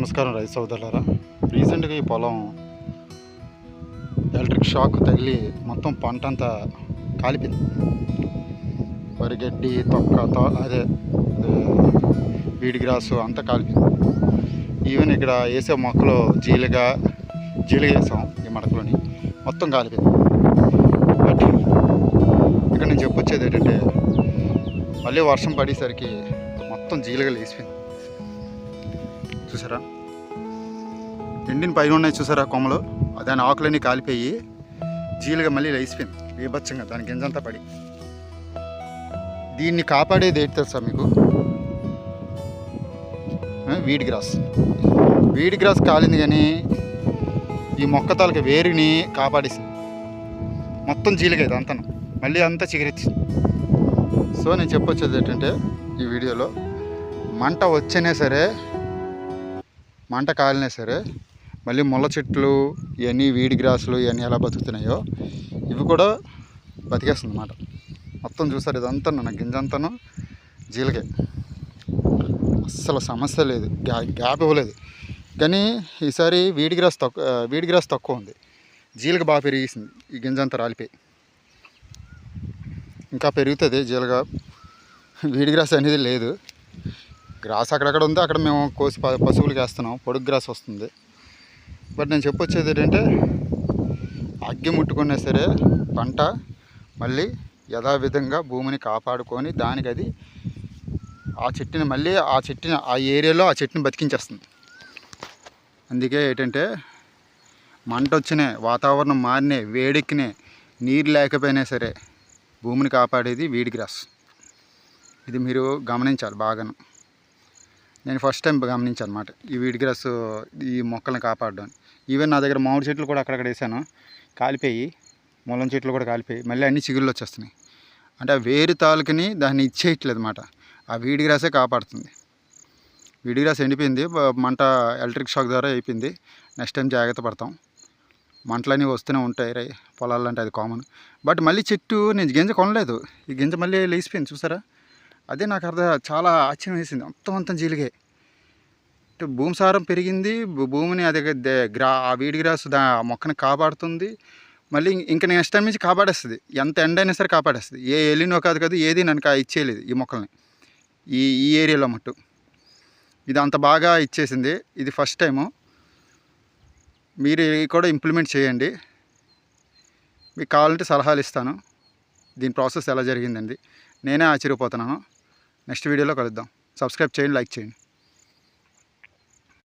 నమస్కారం రైతు సోదరులారా. రీసెంట్గా ఈ పొలం ఎలక్ట్రిక్ షాక్ తగిలి మొత్తం పంట అంతా కాలిపోయింది. వరిగడ్డి అదే వీడి గ్రాసు అంతా కాలిపోయింది. ఈవెన్ ఇక్కడ వేసే మొక్కలు జీలుగ వేసాం ఈ మడకలోని, మొత్తం కాలిపోయింది. బట్ ఇక్కడ నేను చెప్పొచ్చేది ఏంటంటే, మళ్ళీ వర్షం పడేసరికి మొత్తం జీలుగలు వేసిపోయింది. చూసారా, ఎండిన పైన ఉన్నాయి చూసారా కొమ్మలు, దాని ఆకులన్నీ కాలిపోయి జీలుగా మళ్ళీ లేచిపోయింది బీభత్సంగా, దాని గింజంతా పడి. దీన్ని కాపాడేది ఏంటి తెలుసా మీకు? వీడి గ్రాస్ కాలింది, కానీ ఈ మొక్క తాలూకు వేరుని కాపాడేసింది. మొత్తం జీలుగా ఇది అంతా మళ్ళీ అంతా చిగురించింది. సో నేను చెప్పొచ్చేది ఏంటంటే, ఈ వీడియోలో మంట వచ్చినా సరే, మంట కాలినా సరే, మళ్ళీ ముళ్ళ చెట్లు ఇవన్నీ వీడి గ్రాసులు ఇవన్నీ ఎలా బతుకుతున్నాయో ఇవి కూడా బతికేస్తుంది అన్నమాట. మొత్తం చూసారు, ఇదంతా నా గింజంతాను జీలకే, అస్సలు సమస్య లేదు, గ్యాప్ ఇవ్వలేదు. కానీ ఈసారి వీడి గ్రాస్ తక్కువ ఉంది, జీలక బాగా పెరిగేసింది. ఈ గింజంతా రాలిపోయి ఇంకా పెరుగుతుంది జీలక. వీడి గ్రాస్ అనేది లేదు. గ్రాస్ అక్కడక్కడ ఉంది, అక్కడ మేము కోసి పశువులకి వేస్తున్నాం, పొడుగు గ్రాస్ వస్తుంది. బట్ నేను చెప్పొచ్చేది ఏంటంటే, అగ్గి ముట్టుకున్నా సరే పంట మళ్ళీ యథావిధంగా భూమిని కాపాడుకొని దానికి అది ఆ చెట్టుని ఆ ఏరియాలో ఆ చెట్టుని బతికించేస్తుంది. అందుకే ఏంటంటే, మంట వచ్చినా, వాతావరణం మారినా, వేడెక్కినా, నీరు లేకపోయినా సరే భూమిని కాపాడేది వీడి గ్రాస్. ఇది మీరు గమనించాలి బాగాను. నేను ఫస్ట్ టైం గమనించాను అనమాట ఈ వీడి గ్రాస్ ఈ మొక్కల్ని కాపాడడం. ఈవెన్ నా దగ్గర మామిడి చెట్లు కూడా అక్కడక్కడ వేసాను, కాలిపోయి, ముల్లం చెట్లు కూడా కాలిపోయి మళ్ళీ అన్ని చిగుళ్ళు వచ్చేస్తున్నాయి. అంటే ఆ వేరు తాలూకుని దాన్ని ఇచ్చేయట్లేదు అన్నమాట, ఆ వీడి గ్రాసే కాపాడుతుంది. వీడి గ్రాస్ ఎండిపోయింది, మంట ఎలక్ట్రిక్ షాక్ ద్వారా అయిపోయింది. నెక్స్ట్ టైం జాగ్రత్త పడతాం. మంటలన్నీ వస్తూనే ఉంటాయి పొలాల్లో, అంటే అది కామన్. బట్ మళ్ళీ చెట్టు నేను గింజ కొనలేదు, ఈ గింజ మళ్ళీ లేచిపోయింది చూసారా. అదే నాకు చాలా ఆశ్చర్యం వేసింది. మొత్తం జీలిగే, అంటే భూమి సారం పెరిగింది, భూమిని అది ఆ వీడి గ్రాస్ మొక్కని కాపాడుతుంది. మళ్ళీ ఇంకా నెక్స్ట్ టైం నుంచి కాపాడేస్తుంది, ఎంత ఎండ అయినా సరే కాపాడేస్తుంది. ఏ ఎలినో కాదు ఏది నన్ను ఇచ్చేయలేదు ఈ మొక్కల్ని ఈ ఏరియాలో మట్టు. ఇది అంత బాగా ఇచ్చేసింది. ఇది ఫస్ట్ టైము, మీరు కూడా ఇంప్లిమెంట్ చేయండి. మీకు కావాలంటే సలహాలు ఇస్తాను, దీని ప్రాసెస్ ఎలా జరిగిందండి. నేనే ఆశ్చర్యపోతున్నాను. నెక్స్ట్ వీడియోలో కలుద్దాం. సబ్స్క్రైబ్ చేయండి, లైక్ చేయండి.